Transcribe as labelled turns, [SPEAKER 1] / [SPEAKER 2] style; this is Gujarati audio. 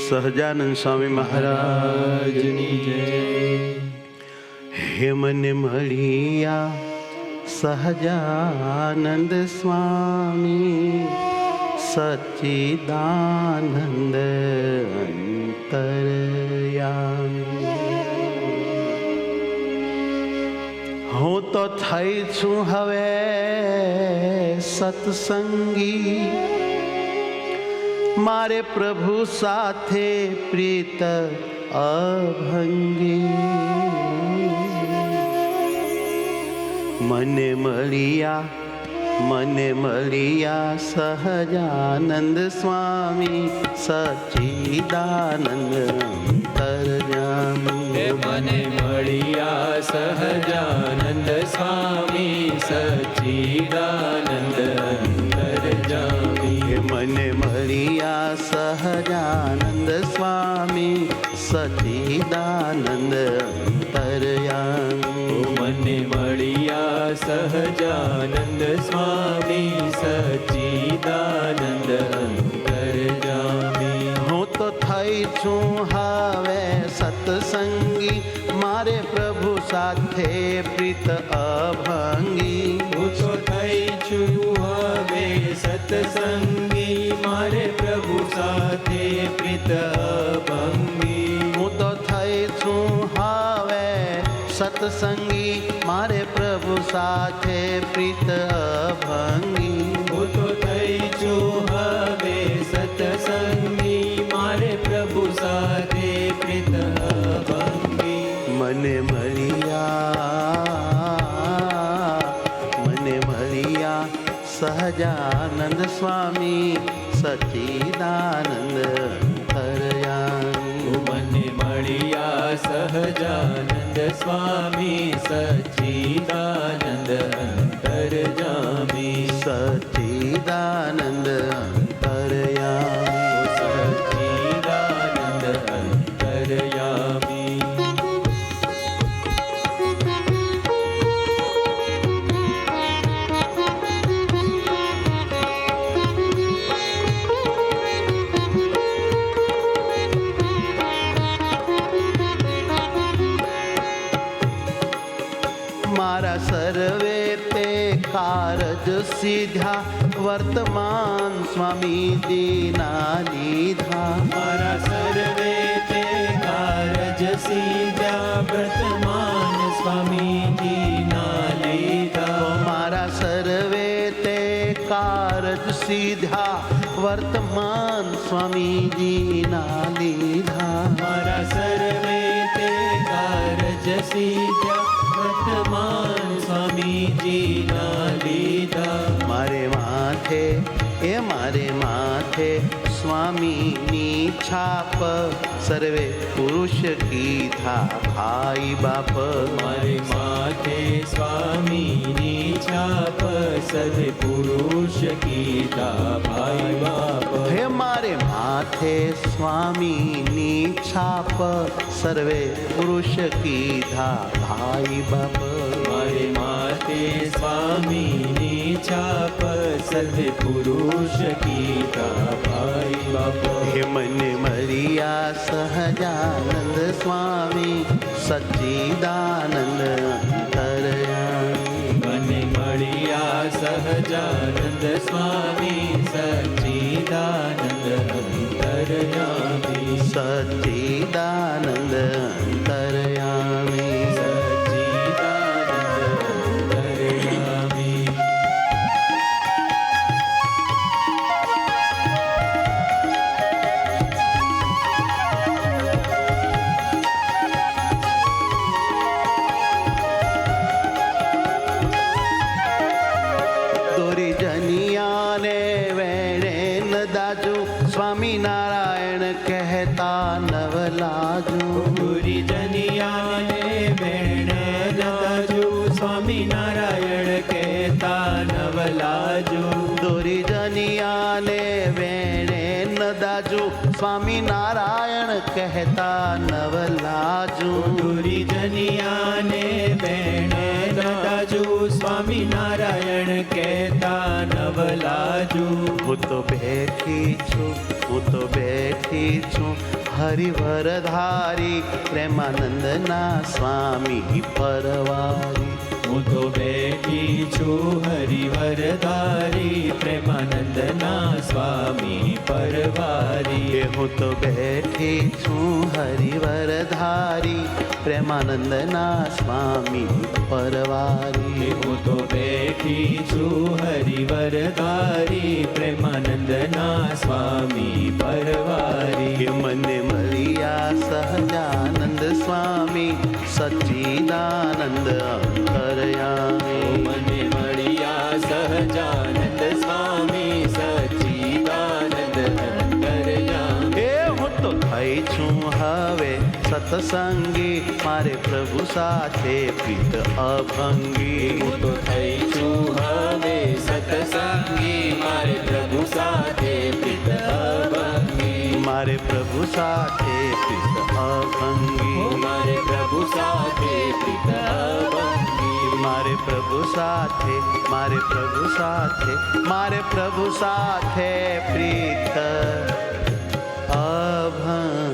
[SPEAKER 1] સહજાનંદ સ્વામી મહારાજની જય. હે મને મળ્યા સહજાનંદ સ્વામી સચ્ચિદાનંદ અંતરયામી. હું તો થઈ છું હવે સત્સંગી, મારે પ્રભુ સાથે પ્રીત અભંગી. મને મળ્યા સહજાનંદ સ્વામી સચ્ચિદાનંદ અંતરયામી.
[SPEAKER 2] મને મળ્યા સહજાનંદ સ્વામી સચ્ચિદાનંદ અંતરયામી.
[SPEAKER 1] મને મળ્યા સહજાનંદ સ્વામી સચ્ચિદાનંદ અંતરયામી.
[SPEAKER 2] મને મળ્યા સહજાનંદ સ્વામી સચ્ચિદાનંદ અંતરયામી.
[SPEAKER 1] હું તો થઈ છું હવે સત્સંગી, મારે પ્રભુ સાથે પ્રીત અભંગી.
[SPEAKER 2] હું તો થઈ છું હવે સત્સંગી, મારે પ્રભુ સાથે પ્રીત અભંગી.
[SPEAKER 1] હું તો થઈ છું હવે સત્સંગી, મારે પ્રભુ સાથે પ્રીત અભંગી.
[SPEAKER 2] હું તો થઈ છું હવે સત્સંગી, મારે પ્રભુ સાથે પ્રીત અભંગી.
[SPEAKER 1] મને મળ્યા સહજાનંદ સ્વામી સચ્ચિદાનંદ અંતરયામી.
[SPEAKER 2] મને મળ્યા સહજાનંદ સ્વામી સચ્ચિદાનંદ અંતરયામી.
[SPEAKER 1] સચ્ચિદાનંદ અંતરયામી.
[SPEAKER 2] સચ્ચિદાનંદ અંતરયામી.
[SPEAKER 1] મારા સર્વે તે કારજ સીધા, વર્તમાન સ્વામીજીના લીધા.
[SPEAKER 2] મારા સર્વે તે કારજ સીધા, વર્તમાન સ્વામીજીના લીધા.
[SPEAKER 1] મારા સર્વે તે કારજ સીધા, વર્તમાન સ્વામીજીના લીધા.
[SPEAKER 2] મારા સર્વે તે કારજ સીધા, વર્તમાન સ્વામીજીના લીધા.
[SPEAKER 1] મારે માથે સ્વામીની છાપ, સર્વે પુરુષ કીધા ભાઈ બાપ.
[SPEAKER 2] મારે માથે સ્વામીની છાપ, સર્વે પુરુષ કીધા ભાઈ બાપ.
[SPEAKER 1] હે મારે માથે સ્વામીની છાપ, સર્વે પુરુષ કીધા ભાઈ બાપ.
[SPEAKER 2] મારે માથે સ્વામીની છાપ, સર્વે પુરુષ કીધા ભાઈ બાપ.
[SPEAKER 1] હે મને મળ્યા સહજાનંદ સ્વામી સચ્ચિદાનંદ અંતરયામી.
[SPEAKER 2] મને મળ્યા સહજાનંદ સ્વામી સચ્ચિદાનંદ અંતરયામી.
[SPEAKER 1] સચ્ચિદાનંદ અંતરયામી.
[SPEAKER 2] સચ્ચિદાનંદ અંતરયામી.
[SPEAKER 1] જનિયાને વેણે ન દાજુ, સ્વામિનારાયણ કહેતા નવલાજુ.
[SPEAKER 2] પૂરી જનિયાને વેણ દાજુ, સ્વામિનારાયણ કહેતા નવલાજુ.
[SPEAKER 1] દોરી જનિયાને વેણે ન દાજુ, સ્વામિનારાયણ કહેતા નવલાજુ.
[SPEAKER 2] પૂરી જનિયાને વેણ દાજુ, સ્વામિનારાયણ કહેતા નવલાજુ.
[SPEAKER 1] હું તો બેઠી છું હું તો બેઠી છું હરિવરધારી પ્રેમાનંદના સ્વામી પરવારી.
[SPEAKER 2] હું તો બેઠી છું હરિવરધારી પ્રેમાનંદના સ્વામી પરવારી.
[SPEAKER 1] એ હું તો બેઠી છું હરિવરધારી પ્રેમાનંદના સ્વામી પરવારી.
[SPEAKER 2] હું તો બેઠી છું હરિવરધારી પ્રેમાનંદના સ્વામી પરવારી.
[SPEAKER 1] કે મને મળ્યા સહજાનંદ સ્વામી સચ્ચિદાનંદ અંતરયામી.
[SPEAKER 2] મને મળ્યા સહજાનંદ સ્વામી સચ્ચિદાનંદ અંતરયામી.
[SPEAKER 1] એ હું તો થઈ છું હવે સત્સંગી મારે પ્રભુ સાથે પ્રીત અભંગી.
[SPEAKER 2] હું તો થઈ છું હવે સત્સંગી મારે પ્રભુ સાથે પ્રીત અભંગી.
[SPEAKER 1] મારે પ્રભુ સાથે પ્રીત અભંગી.
[SPEAKER 2] મારે પ્રભુ સાથે પ્રીત અભંગી.
[SPEAKER 1] મારે પ્રભુ સાથે મારે પ્રભુ સાથે મારે પ્રભુ સાથે પ્રીત અભંગી.